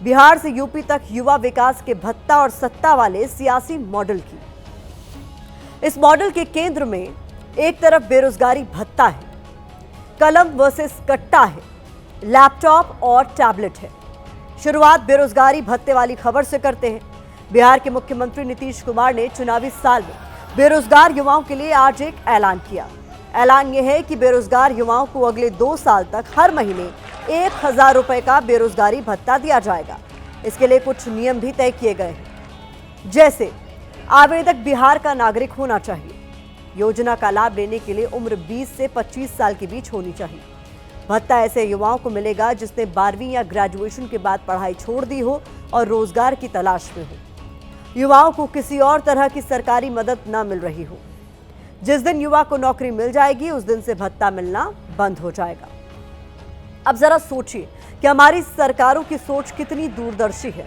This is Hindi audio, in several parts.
बिहार से यूपी तक युवा विकास के भत्ता और सत्ता वाले सियासी मॉडल की। इस मॉडल के केंद्र में एक तरफ बेरोजगारी भत्ता है, कलम वर्सेस कट्टा है, लैपटॉप और टैबलेट है। शुरुआत बेरोजगारी भत्ते वाली खबर से करते हैं। बिहार के मुख्यमंत्री नीतीश कुमार ने चुनावी साल में बेरोजगार युवाओं के लिए आज एक ऐलान किया। ऐलान यह है कि बेरोजगार युवाओं को अगले 2 साल तक हर महीने 1000 रुपए का बेरोजगारी भत्ता दिया जाएगा। इसके लिए कुछ नियम भी तय किए गए हैं, जैसे आवेदक बिहार का नागरिक होना चाहिए। योजना का लाभ लेने के लिए उम्र 20 से 25 साल के बीच होनी चाहिए। भत्ता ऐसे युवाओं को मिलेगा जिसने 12वीं या ग्रेजुएशन के बाद पढ़ाई छोड़ दी हो और रोजगार की तलाश में हो। युवाओं को किसी और तरह की सरकारी मदद न मिल रही हो। जिस दिन युवा को नौकरी मिल जाएगी उस दिन से भत्ता मिलना बंद हो जाएगा। अब जरा सोचिए कि हमारी सरकारों की सोच कितनी दूरदर्शी है।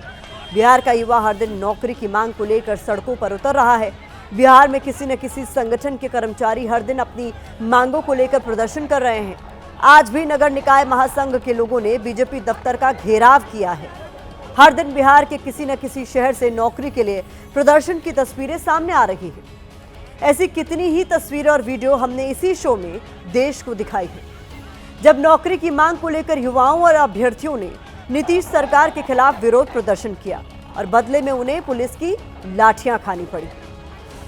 बिहार का युवा हर दिन नौकरी की मांग को लेकर सड़कों पर उतर रहा है। बिहार में किसी न किसी संगठन के कर्मचारी हर दिन अपनी मांगों को लेकर प्रदर्शन कर रहे हैं। आज भी नगर निकाय महासंघ के लोगों ने बीजेपी दफ्तर का घेराव किया है। हर दिन बिहार के किसी न किसी शहर से नौकरी के लिए प्रदर्शन की तस्वीरें सामने आ रही हैं। ऐसी कितनी ही तस्वीरें और वीडियो हमने इसी शो में देश को दिखाई है, जब नौकरी की मांग को लेकर युवाओं और अभ्यर्थियों ने नीतीश सरकार के खिलाफ विरोध प्रदर्शन किया और बदले में उन्हें पुलिस की लाठियां खानी पड़ी।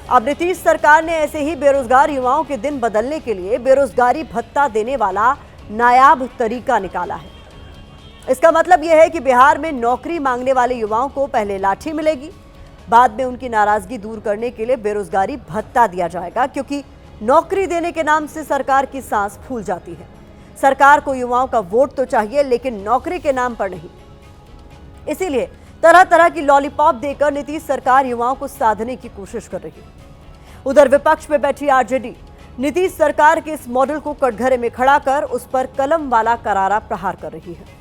अब नीतीश सरकार ने ऐसे ही बेरोजगार युवाओं के दिन बदलने के लिए बेरोजगारी भत्ता देने वाला नायाब तरीका निकाला है। इसका मतलब यह है कि बिहार में नौकरी मांगने वाले युवाओं को पहले लाठी मिलेगी, बाद में उनकी नाराजगी दूर करने के लिए बेरोजगारी भत्ता दिया जाएगा, क्योंकि नौकरी देने के नाम से सरकार की सांस फूल जाती है। सरकार को युवाओं का वोट तो चाहिए, लेकिन नौकरी के नाम पर नहीं। इसीलिए तरह तरह की लॉलीपॉप देकर नीतीश सरकार युवाओं को साधने की कोशिश कर रही है। उधर विपक्ष में बैठी आरजेडी नीतीश सरकार के इस मॉडल को कटघरे में खड़ा कर उस पर कलम वाला करारा प्रहार कर रही है।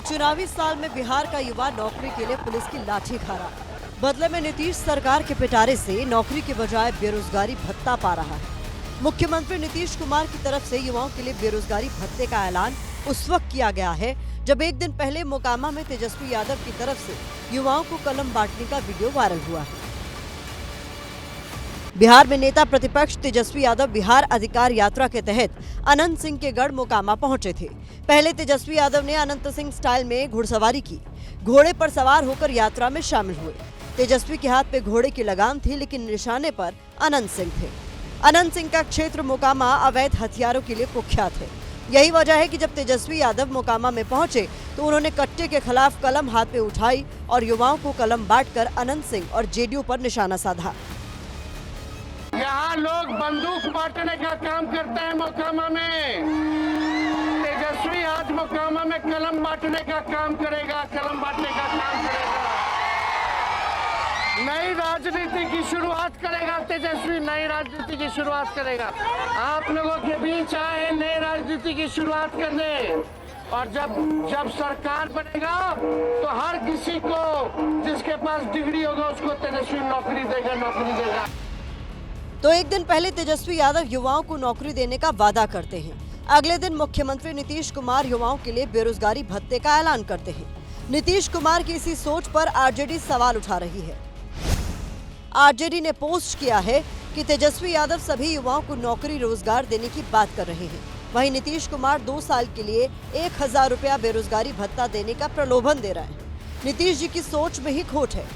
चुनावी साल में बिहार का युवा नौकरी के लिए पुलिस की लाठी खा रहा है। बदले में नीतीश सरकार के पिटारे से नौकरी के बजाय बेरोजगारी भत्ता पा रहा है। मुख्यमंत्री नीतीश कुमार की तरफ से युवाओं के लिए बेरोजगारी भत्ते का ऐलान उस वक्त किया गया है जब एक दिन पहले मोकामा में तेजस्वी यादव की तरफ से युवाओं को कलम बांटने का वीडियो वायरल हुआ है। बिहार में नेता प्रतिपक्ष तेजस्वी यादव बिहार अधिकार यात्रा के तहत अनंत सिंह के गढ़ मोकामा पहुंचे थे। पहले तेजस्वी यादव ने अनंत सिंह स्टाइल में घुड़सवारी की। घोड़े पर सवार होकर यात्रा में शामिल हुए। तेजस्वी के हाथ पे घोड़े की लगाम थी, लेकिन निशाने पर अनंत सिंह थे। अनंत सिंह का क्षेत्र मोकामा अवैध हथियारों के लिए कुख्यात है। यही वजह है कि जब तेजस्वी यादव मोकामा में पहुंचे तो उन्होंने कट्टे के खिलाफ कलम हाथ में उठाई और युवाओं को कलम बांटकर अनंत सिंह और जेडीयू पर निशाना साधा। यहाँ लोग बंदूक बांटने का काम करते हैं मोकामा में। तेजस्वी आज मोकामा में कलम बांटने का काम करेगा, कलम बांटने का काम करेगा। नई राजनीति की शुरुआत करेगा तेजस्वी, नई राजनीति की शुरुआत करेगा। आप लोगों के बीच आए नई राजनीति की शुरुआत करने, और जब सरकार बनेगा तो हर किसी को जिसके पास डिग्री होगा उसको तेजस्वी नौकरी देगा, नौकरी देगा। तो एक दिन पहले तेजस्वी यादव युवाओं को नौकरी देने का वादा करते हैं। अगले दिन मुख्यमंत्री नीतीश कुमार युवाओं के लिए बेरोजगारी भत्ते का ऐलान करते हैं। नीतीश कुमार की इसी सोच पर आरजेडी सवाल उठा रही है। आरजेडी ने पोस्ट किया है कि तेजस्वी यादव सभी युवाओं को नौकरी रोजगार देने की बात कर रहे हैं। वहीं नीतीश कुमार 2 साल के लिए 1000 रुपया बेरोजगारी भत्ता देने का प्रलोभन दे रहे हैं। नीतीश जी की सोच में ही खोट है।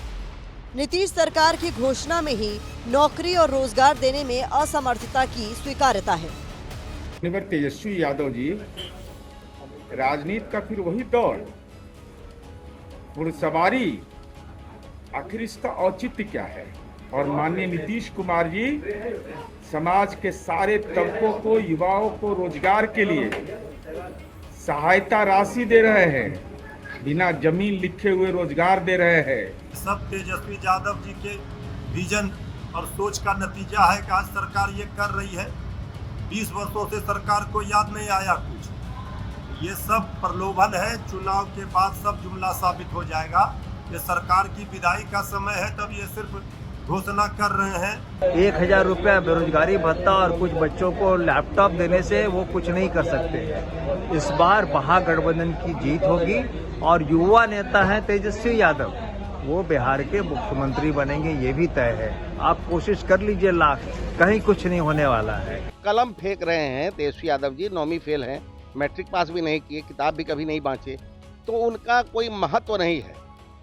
नीतीश सरकार की घोषणा में ही नौकरी और रोजगार देने में असमर्थता की स्वीकार्यता है। तेजस्वी यादव जी, राजनीति का फिर वही दौर, घुड़सवारी, आखिर इसका औचित्य क्या है? और माननीय नीतीश कुमार जी समाज के सारे तबकों को, युवाओं को रोजगार के लिए सहायता राशि दे रहे हैं, बिना जमीन लिखे हुए रोजगार दे रहे हैं। सब तेजस्वी यादव जी के विजन और सोच का नतीजा है कि आज सरकार ये कर रही है। 20 वर्षों से सरकार को याद नहीं आया कुछ। ये सब प्रलोभन है, चुनाव के बाद सब जुमला साबित हो जाएगा। ये सरकार की विदाई का समय है, तब ये सिर्फ घोषणा कर रहे हैं। 1000 रुपया बेरोजगारी भत्ता और कुछ बच्चों को लैपटॉप देने से वो कुछ नहीं कर सकते। इस बार महागठबंधन की जीत होगी और युवा नेता है तेजस्वी यादव, वो बिहार के मुख्यमंत्री बनेंगे, ये भी तय है। आप कोशिश कर लीजिए, लाख कहीं कुछ नहीं होने वाला है। कलम फेंक रहे हैं तेजस्वी यादव जी, 9वीं फेल हैं, मैट्रिक पास भी नहीं किए, किताब भी कभी नहीं बांचे, तो उनका कोई महत्व नहीं है।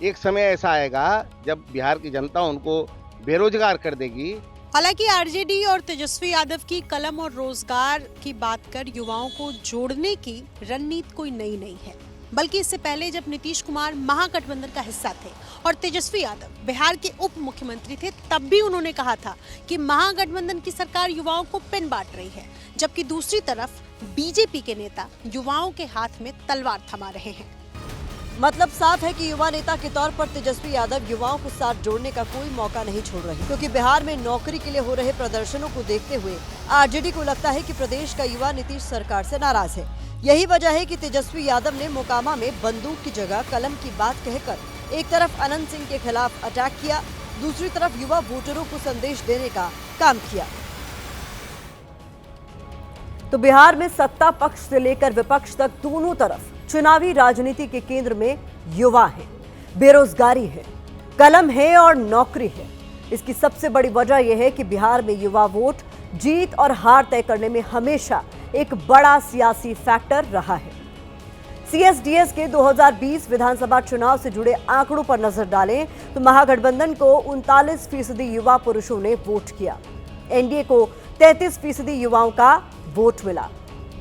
एक समय ऐसा आएगा जब बिहार की जनता उनको बेरोजगार कर देगी। हालांकि आरजेडी और तेजस्वी यादव की कलम और रोजगार की बात कर युवाओं को जोड़ने की रणनीति कोई नई नहीं है, बल्कि इससे पहले जब नीतीश कुमार महागठबंधन का हिस्सा थे और तेजस्वी यादव बिहार के उप मुख्यमंत्री थे, तब भी उन्होंने कहा था कि महागठबंधन की सरकार युवाओं को पिन बांट रही है, जबकि दूसरी तरफ बीजेपी के नेता युवाओं के हाथ में तलवार थमा रहे हैं। मतलब साफ है कि युवा नेता के तौर पर तेजस्वी यादव युवाओं को साथ जोड़ने का कोई मौका नहीं छोड़ रहे, क्योंकि बिहार में नौकरी के लिए हो रहे प्रदर्शनों को देखते हुए आरजेडी को लगता है कि प्रदेश का युवा नीतीश सरकार से नाराज है। यही वजह है कि तेजस्वी यादव ने मोकामा में बंदूक की जगह कलम की बात कहकर एक तरफ अनंत सिंह के खिलाफ अटैक किया, दूसरी तरफ युवा वोटरों को संदेश देने का काम किया। तो बिहार में सत्ता पक्ष से लेकर विपक्ष तक दोनों तरफ चुनावी राजनीति के केंद्र में युवा है, बेरोजगारी है, कलम है और नौकरी है। इसकी सबसे बड़ी वजह यह है कि बिहार में युवा वोट जीत और हार तय करने में हमेशा एक बड़ा सियासी फैक्टर रहा है। सीएसडीएस के 2020 विधानसभा चुनाव से जुड़े आंकड़ों पर नजर डालें तो महागठबंधन को 39% युवा पुरुषों ने वोट किया, एनडीए को 33% युवाओं का वोट मिला,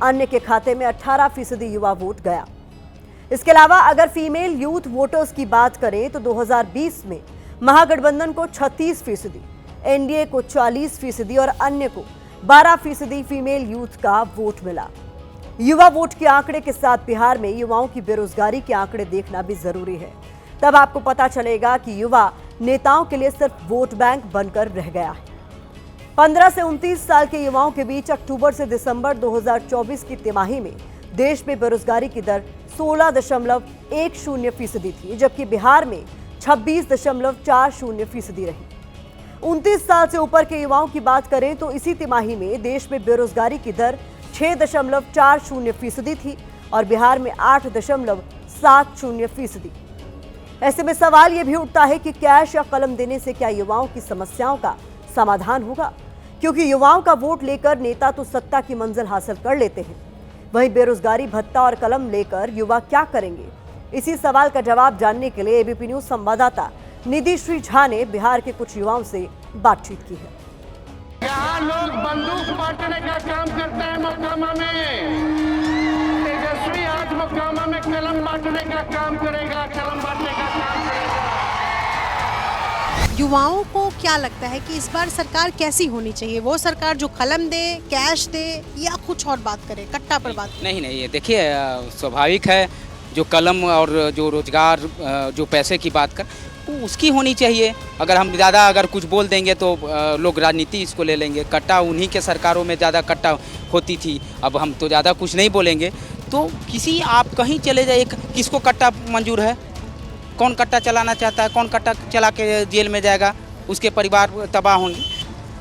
अन्य के खाते में 18% युवा वोट गया। इसके अलावा अगर फीमेल यूथ वोटर्स की बात करें तो 2020 में महागठबंधन को 36%, एनडीए को 40% और अन्य को 12% फीमेल यूथ का वोट मिला। युवा वोट के आंकड़े के साथ बिहार में युवाओं की बेरोजगारी के आंकड़े देखना भी जरूरी है, तब आपको पता चलेगा कि युवा नेताओं के लिए सिर्फ वोट बैंक बनकर रह गया है। 15 से 29 साल के युवाओं के बीच अक्टूबर से दिसंबर 2024 की तिमाही में देश में बेरोजगारी की दर 16.10% थी, जबकि बिहार में 26.40% रही। 29 साल से ऊपर के युवाओं की बात करें तो इसी तिमाही में देश में बेरोजगारी की दर 6.40% थी और बिहार में 8.70%। ऐसे में सवाल यह भी उठता है कि कैश या कलम देने से क्या युवाओं की समस्याओं का समाधान होगा, क्योंकि युवाओं का वोट लेकर नेता तो सत्ता की मंजिल हासिल कर लेते हैं, वहीं बेरोजगारी भत्ता और कलम लेकर युवा क्या करेंगे। इसी सवाल का जवाब जानने के लिए एबीपी न्यूज संवाददाता निधि श्री झा ने बिहार के कुछ युवाओं से बातचीत की है। यहाँ लोग बंदूक बांटने का काम करते हैं मोकामा में, तेजस्वी आज मोकामा में कलम बांटने का काम करेगा, कलम बांटने का काम करेगा। युवाओं को क्या लगता है कि इस बार सरकार कैसी होनी चाहिए? वो सरकार जो कलम दे, कैश दे या कुछ और बात करे, कट्टा पर बात? नहीं, देखिए स्वाभाविक है, जो कलम और जो रोजगार जो पैसे की बात कर तो उसकी होनी चाहिए। अगर हम ज़्यादा अगर कुछ बोल देंगे तो लोग राजनीति इसको ले लेंगे। कट्टा उन्हीं के सरकारों में ज़्यादा कट्टा होती थी, अब हम तो ज़्यादा कुछ नहीं बोलेंगे। तो किसी आप कहीं चले जाइए, किसको कट्टा मंजूर है? कौन कट्टा चलाना चाहता है? कौन कट्टा चला के जेल में जाएगा? उसके परिवार तबाह होंगे।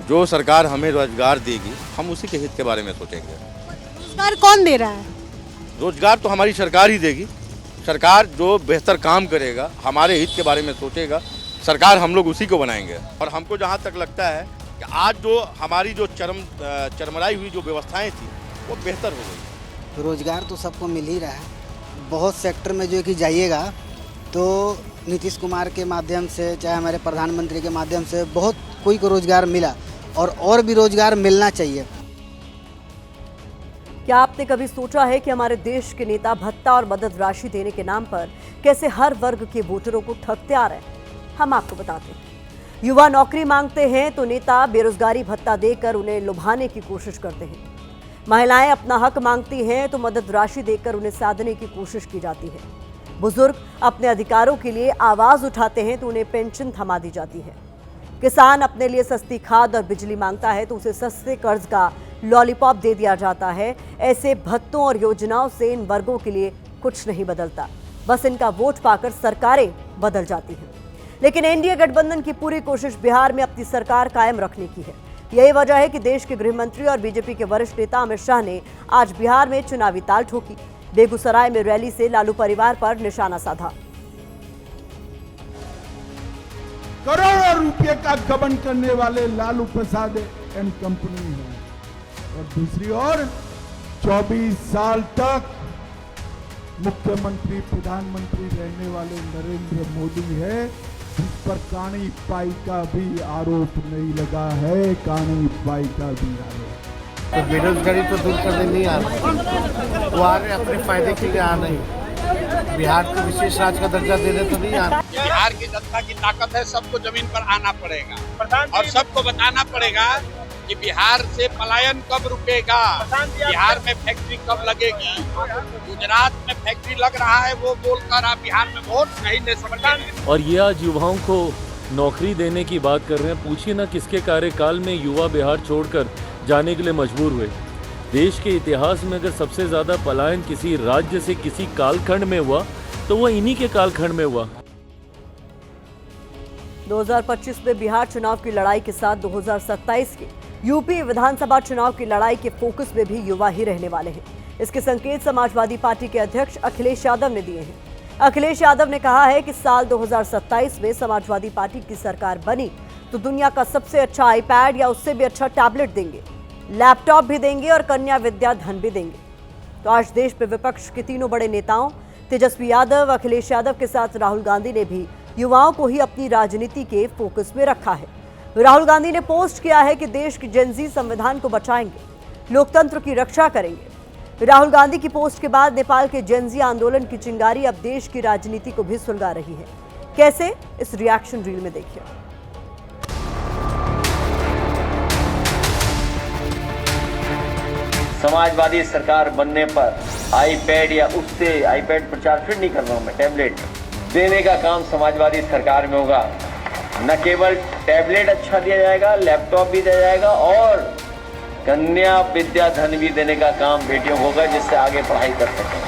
जो सरकार हमें रोजगार देगी हम उसी के हित के बारे में सोचेंगे। रोजगार कौन दे रहा है? रोजगार तो हमारी सरकार ही देगी। सरकार जो बेहतर काम करेगा, हमारे हित के बारे में सोचेगा, सरकार हम लोग उसी को बनाएंगे। और हमको जहाँ तक लगता है कि आज जो हमारी जो चरमराई हुई जो व्यवस्थाएं थी वो बेहतर हो गई। रोजगार तो सबको मिल ही रहा है, बहुत सेक्टर में जो कि जाइएगा तो नीतीश कुमार के माध्यम से, चाहे हमारे प्रधानमंत्री के माध्यम से बहुत कोई को रोजगार मिला और भी रोजगार मिलना चाहिए। क्या आपने कभी सोचा है कि हमारे देश के नेता भत्ता और मदद राशि देने के नाम पर कैसे हर वर्ग के वोटरों को ठगते आ रहे हैं? हम आपको बताते हैं। युवा नौकरी मांगते हैं तो नेता बेरोजगारी भत्ता देकर उन्हें लुभाने की कोशिश करते हैं। महिलाएं अपना हक मांगती हैं तो मदद राशि देकर उन्हें साधने की कोशिश की जाती है। बुजुर्ग अपने अधिकारों के लिए आवाज उठाते हैं तो उन्हें पेंशन थमा दी जाती है। किसान अपने लिए सस्ती खाद और बिजली मांगता है तो उसे सस्ते कर्ज का लॉलीपॉप दे दिया जाता है। ऐसे भत्तों और योजनाओं से इन वर्गों के लिए कुछ नहीं बदलता, बस इनका वोट पाकर सरकारें बदल जाती हैं। लेकिन एनडीए गठबंधन की पूरी कोशिश बिहार में अपनी सरकार कायम रखने की है। यही वजह है कि देश के गृह मंत्री और बीजेपी के वरिष्ठ नेता अमित शाह ने आज बिहार में चुनावी ताल ठोकी। बेगूसराय में रैली से लालू परिवार पर निशाना साधा। करोड़ों रुपए का गबन करने वाले लालू प्रसाद एंड कंपनी है, और दूसरी ओर 24 साल तक मुख्यमंत्री प्रधानमंत्री रहने वाले नरेंद्र मोदी है, जिस पर कानी पाई का भी आरोप नहीं लगा है। कानी पाई का भी आरोप। तो बेरोजगारी तो दूर करने नहीं आ रहे, वो आ रहे अपने फायदे के लिए आ नहीं। बिहार को विशेष राज्य का दर्जा देने तो नहीं आ रहे। बिहार की जनता की ताकत है, सबको जमीन पर आना पड़ेगा और सबको बताना पड़ेगा कि बिहार से पलायन कब रुकेगा, बिहार में फैक्ट्री कब लगेगी। गुजरात में फैक्ट्री लग रहा है वो बोलकर आप बिहार में वोट नहीं दे सकते। और ये आज युवाओं को नौकरी देने की बात कर रहे हैं। पूछिए ना किसके कार्यकाल में युवा बिहार छोड़कर जाने के लिए मजबूर हुए। देश के इतिहास में अगर सबसे ज्यादा पलायन किसी राज्य से किसी कालखंड में हुआ तो वो इन्हीं के कालखंड में हुआ। 2025 में बिहार चुनाव की लड़ाई के साथ 2027 के यूपी विधानसभा चुनाव की लड़ाई के फोकस में भी युवा ही रहने वाले हैं। इसके संकेत समाजवादी पार्टी के अध्यक्ष अखिलेश यादव ने दिए हैं। अखिलेश यादव ने कहा है कि साल 2027 में समाजवादी पार्टी की सरकार बनी तो दुनिया का सबसे अच्छा आईपैड या उससे भी अच्छा टैबलेट देंगे, लैपटॉप भी देंगे और कन्या विद्या धन भी देंगे। तो आज देश में विपक्ष के तीनों बड़े नेताओं तेजस्वी यादव, अखिलेश यादव के साथ राहुल गांधी ने भी युवाओं को ही अपनी राजनीति के फोकस में रखा है। राहुल गांधी ने पोस्ट किया है कि देश के जेनजी संविधान को बचाएंगे, लोकतंत्र की रक्षा करेंगे। राहुल गांधी की पोस्ट के बाद नेपाल के जेनजी आंदोलन की चिंगारी अब देश की राजनीति को भी सुलगा रही है। कैसे, इस रिएक्शन रील में देखिए। समाजवादी सरकार बनने पर आईपैड या उससे आईपैड प्रचार फिर नहीं कर रहा हूं मैं, टैबलेट देने का काम समाजवादी सरकार में होगा। न केवल टैबलेट अच्छा दिया जाएगा, लैपटॉप भी दिया जाएगा और कन्या विद्या धन भी देने का काम बेटियों को होगा, जिससे आगे पढ़ाई कर सकें।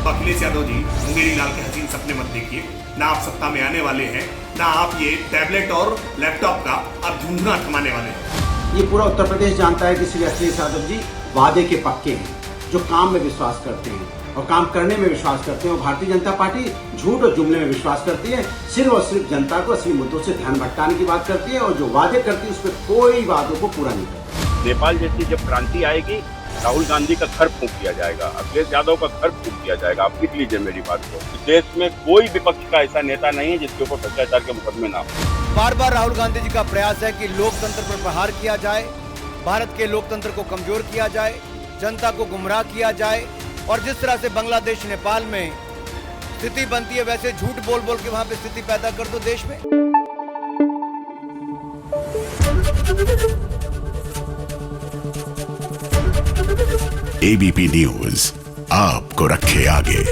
अखिलेश यादव जी, मुंगेरी लाल के हसीन सपने मत देखिए। ना आप सत्ता में आने वाले हैं, ना आप ये टैबलेट और लैपटॉप का आप झुंझुना थमाने वाले हैं। ये पूरा उत्तर प्रदेश जानता है कि श्री अखिलेश यादव जी वादे के पक्के हैं, जो काम में विश्वास करते हैं और काम करने में विश्वास करते हैं। और भारतीय जनता पार्टी झूठ और जुमले में विश्वास करती है, सिर्फ और सिर्फ जनता को असली मुद्दों से ध्यान भटकाने की बात करती है और जो वादे करती है उस पर कोई वादों को पूरा नहीं करती। नेपाल जैसी जब क्रांति आएगी, राहुल गांधी का घर फूंक दिया जाएगा, अखिलेश यादव का घर फूंक दिया जाएगा। आप लिख लीजिए मेरी बात को। इस देश में कोई विपक्ष का ऐसा नेता नहीं है जिसके ऊपर भ्रष्टाचार के मुकदमे ना हो। बार बार राहुल गांधी जी का प्रयास है कि लोकतंत्र पर प्रहार किया जाए, भारत के लोकतंत्र को कमजोर किया जाए, जनता को गुमराह किया जाए। और जिस तरह से बांग्लादेश नेपाल में स्थिति बनती है, वैसे झूठ बोल बोल के वहां पे स्थिति पैदा कर दो देश में। एबीपी न्यूज आपको रखे आगे।